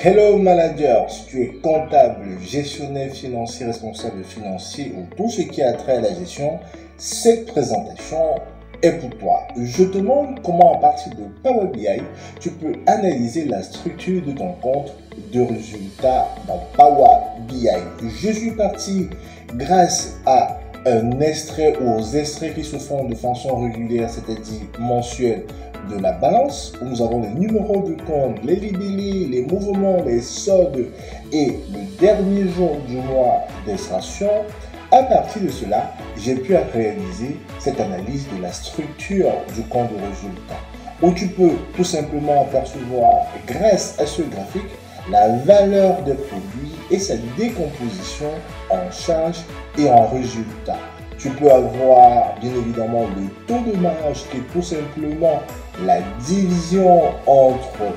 Hello manager, si tu es comptable, gestionnaire financier, responsable financier ou tout ce qui a trait à la gestion, cette présentation est pour toi. Je te montre comment à partir de Power BI, tu peux analyser la structure de ton compte de résultats dans Power BI. Je suis parti grâce à un extrait ou aux extraits qui se font de façon régulière, c'est-à-dire mensuelle, de la balance, où nous avons les numéros de compte, les libellés, les mouvements, les soldes et le dernier jour du mois d'extraction. À partir de cela, j'ai pu réaliser cette analyse de la structure du compte de résultat, où tu peux tout simplement apercevoir, grâce à ce graphique, la valeur des produits et sa décomposition en charge et en résultat. Tu peux avoir bien évidemment le taux de marge qui est tout simplement la division entre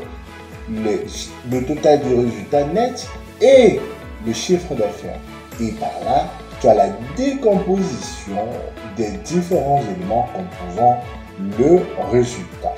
le total du résultat net et le chiffre d'affaires. Et par là, tu as la décomposition des différents éléments composant le résultat.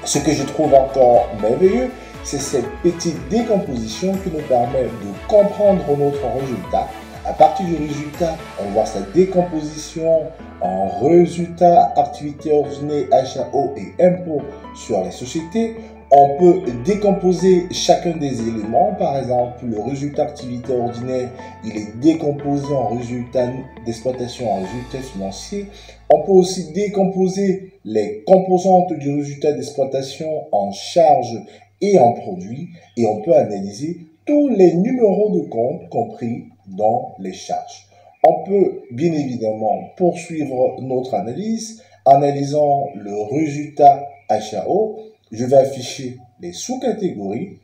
Ce que je trouve encore merveilleux, c'est cette petite décomposition qui nous permet de comprendre notre résultat. À partir du résultat, on voit sa décomposition en résultat, activité ordinaire, HAO et impôts sur les sociétés. On peut décomposer chacun des éléments. Par exemple, le résultat activité ordinaire, il est décomposé en résultat d'exploitation, en résultat financier. On peut aussi décomposer les composantes du résultat d'exploitation en charges et en produits. Et on peut analyser tous les numéros de compte compris dans les charges. On peut bien évidemment poursuivre notre analyse en analysant le résultat HAO. Je vais afficher les sous-catégories.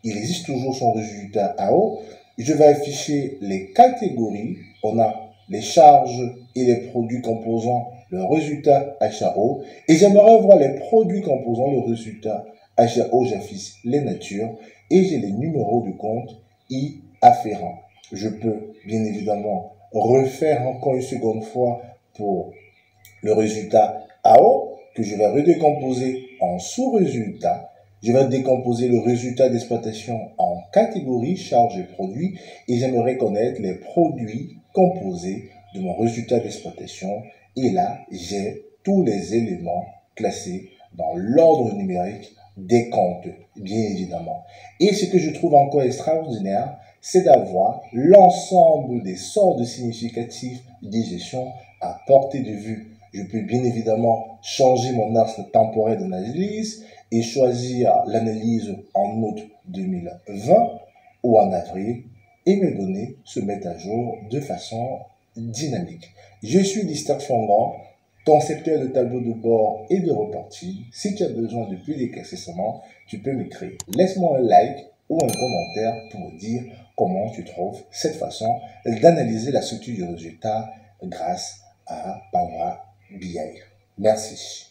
Il existe toujours son résultat AO. Je vais afficher les catégories. On a les charges et les produits composant le résultat HAO. Et j'aimerais voir les produits composant le résultat HAO. J'affiche les natures et j'ai les numéros de compte y afférents. Je peux bien évidemment refaire encore une seconde fois pour le résultat AO que je vais redécomposer en sous-résultats. Je vais décomposer le résultat d'exploitation en catégories, charges et produits et j'aimerais connaître les produits composés de mon résultat d'exploitation. Et là, j'ai tous les éléments classés dans l'ordre numérique des comptes, bien évidemment. Et ce que je trouve encore extraordinaire, c'est d'avoir l'ensemble des soldes significatifs des gestions à portée de vue. Je peux bien évidemment changer mon axe temporel d'analyse et choisir l'analyse en août 2020 ou en avril et mes données se mettent à jour de façon dynamique. Je suis Lister Fongan, concepteur de tableau de bord et de reporting. Si tu as besoin de plus d'éclaircissements, tu peux m'écrire. Laisse-moi un like ou un commentaire pour me dire comment tu trouves cette façon d'analyser la structure du résultat grâce à Power BI. Merci.